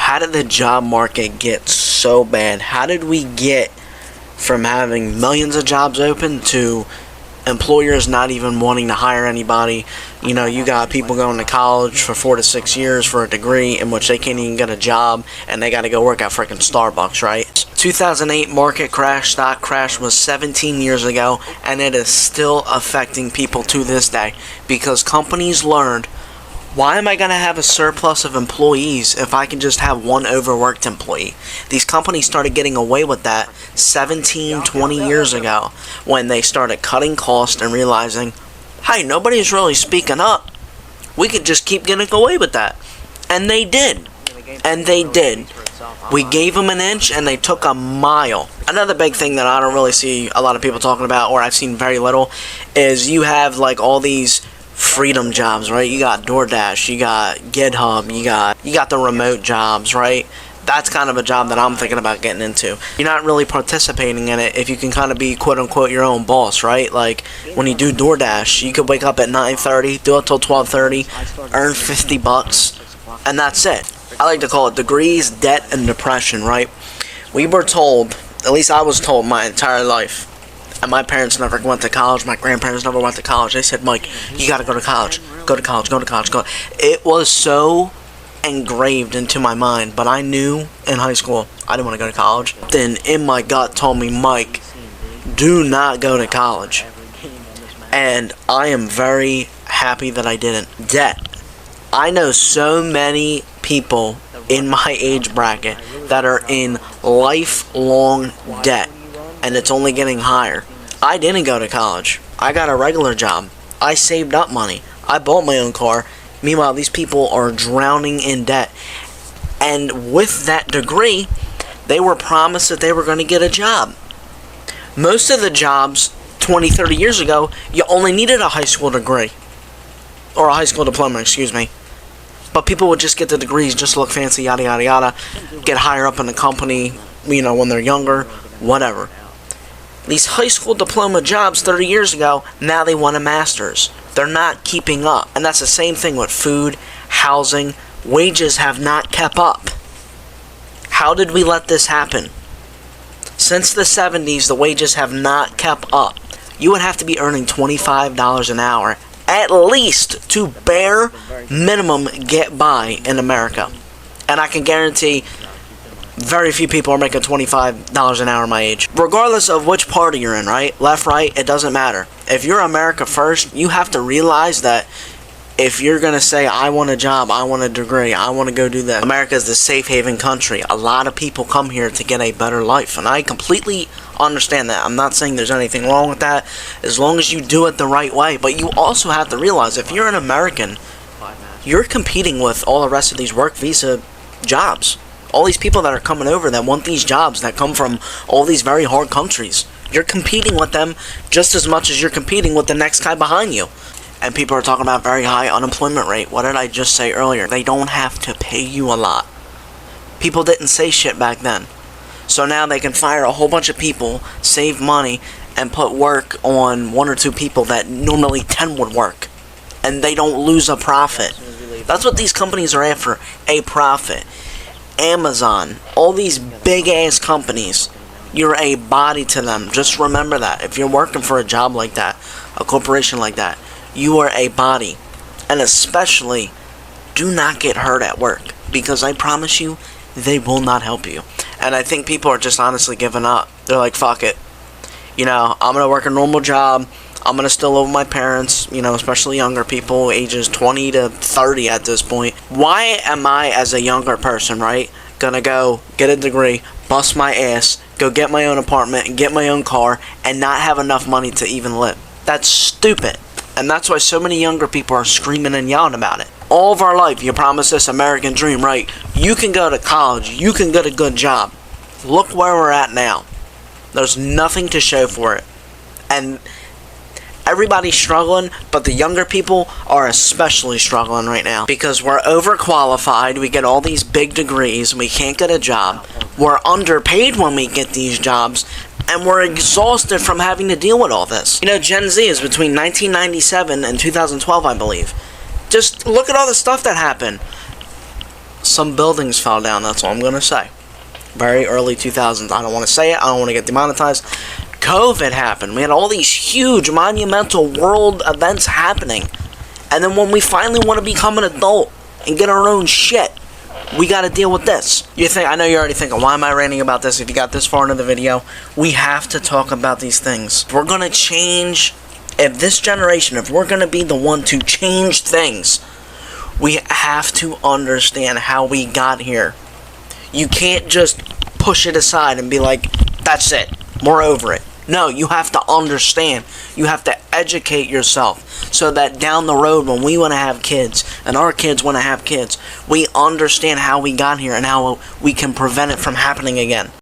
how did the job market get so bad? How did we get from having millions of jobs open to employers not even wanting to hire anybody? You know, you got people going to college for 4 to 6 years for a degree in which they can't even get a job, and they got to go work at freaking Starbucks, right? 2008 market crash, stock crash, was 17 years ago, and it is still affecting people to this day because companies learned, why am I going to have a surplus of employees if I can just have one overworked employee? These companies started getting away with that 17, 20 years ago when they started cutting costs and realizing, hey, nobody's really speaking up. We could just keep getting away with that. And they did. And they did. We gave them an inch and they took a mile. Another big thing that I don't really see a lot of people talking about, or I've seen very little, is you have like all these freedom jobs, right? You got DoorDash, you got GitHub, you got the remote jobs, right? That's kind of a job that I'm thinking about getting into. You're not really participating in it if you can kind of be quote-unquote your own boss, right? Like when you do DoorDash, you could wake up at 9:30, do it till 12:30, earn $50, and that's it. I like to call it degrees, debt, and depression, right? We were told, at least I was told my entire life, and my parents never went to college, my grandparents never went to college. They said, Mike, you gotta go to college. Go to college, go to college, go. It was so engraved into my mind, but I knew in high school I didn't want to go to college. Then in my gut told me, Mike, do not go to college. And I am very happy that I didn't. Debt. I know so many people in my age bracket that are in lifelong debt, and it's only getting higher. I didn't go to college. I got a regular job. I saved up money. I bought my own car. Meanwhile, these people are drowning in debt. And with that degree, they were promised that they were going to get a job. Most of the jobs 20, 30 years ago, you only needed a high school degree. Or a high school diploma, excuse me. But people would just get the degrees, just look fancy, yada, yada, yada. Get higher up in the company, you know, when they're younger, whatever. These high school diploma jobs 30 years ago, now they want a master's. They're not keeping up. And that's the same thing with food, housing. Wages have not kept up. How did we let this happen? Since the 70s, the wages have not kept up. You would have to be earning $25 an hour at least to bare minimum get by in America. And I can guarantee very few people are making $25 an hour my age. Regardless of which party you're in, right? Left, right, it doesn't matter. If you're America first, you have to realize that if you're going to say, I want a job, I want a degree, I want to go do that. America is the safe haven country. A lot of people come here to get a better life. And I completely understand that. I'm not saying there's anything wrong with that, as long as you do it the right way. But you also have to realize, if you're an American, you're competing with all the rest of these work visa jobs. All these people that are coming over that want these jobs that come from all these very hard countries. You're competing with them just as much as you're competing with the next guy behind you. And people are talking about very high unemployment rate. What did I just say earlier? They don't have to pay you a lot. People didn't say shit back then. So now they can fire a whole bunch of people, save money, and put work on 1 or 2 people that normally 10 would work. And they don't lose a profit. That's what these companies are after, a profit. Amazon, all these big ass companies, you're a body to them. Just remember that. If you're working for a job like that, a corporation like that, you are a body. And especially, do not get hurt at work, because I promise you, they will not help you. And I think people are just honestly giving up. They're like, fuck it. You know, I'm going to work a normal job. I'm going to still live with my parents, you know, especially younger people, ages 20 to 30 at this point. Why am I, as a younger person, right, going to go get a degree, bust my ass, go get my own apartment, and get my own car, and not have enough money to even live? That's stupid. And that's why so many younger people are screaming and yelling about it. All of our life, you promised this American dream, right? You can go to college. You can get a good job. Look where we're at now. There's nothing to show for it. And everybody's struggling, but the younger people are especially struggling right now. Because we're overqualified, we get all these big degrees, we can't get a job. We're underpaid when we get these jobs, and we're exhausted from having to deal with all this. You know, Gen Z is between 1997 and 2012, I believe. Just look at all the stuff that happened. some buildings fell down. That's all I'm going to say. Very early 2000s. I don't want to say it. I don't want to get demonetized. COVID happened. We had all these huge, monumental world events happening. And then when we finally want to become an adult and get our own shit, we got to deal with this. I know you're already thinking, why am I ranting about this? If you got this far into the video, we have to talk about these things. If we're going to change, if this generation, if we're going to be the one to change things, we have to understand how we got here. You can't just push it aside and be like, that's it, we're over it. No, you have to understand. You have to educate yourself so that down the road when we want to have kids and our kids want to have kids, we understand how we got here and how we can prevent it from happening again.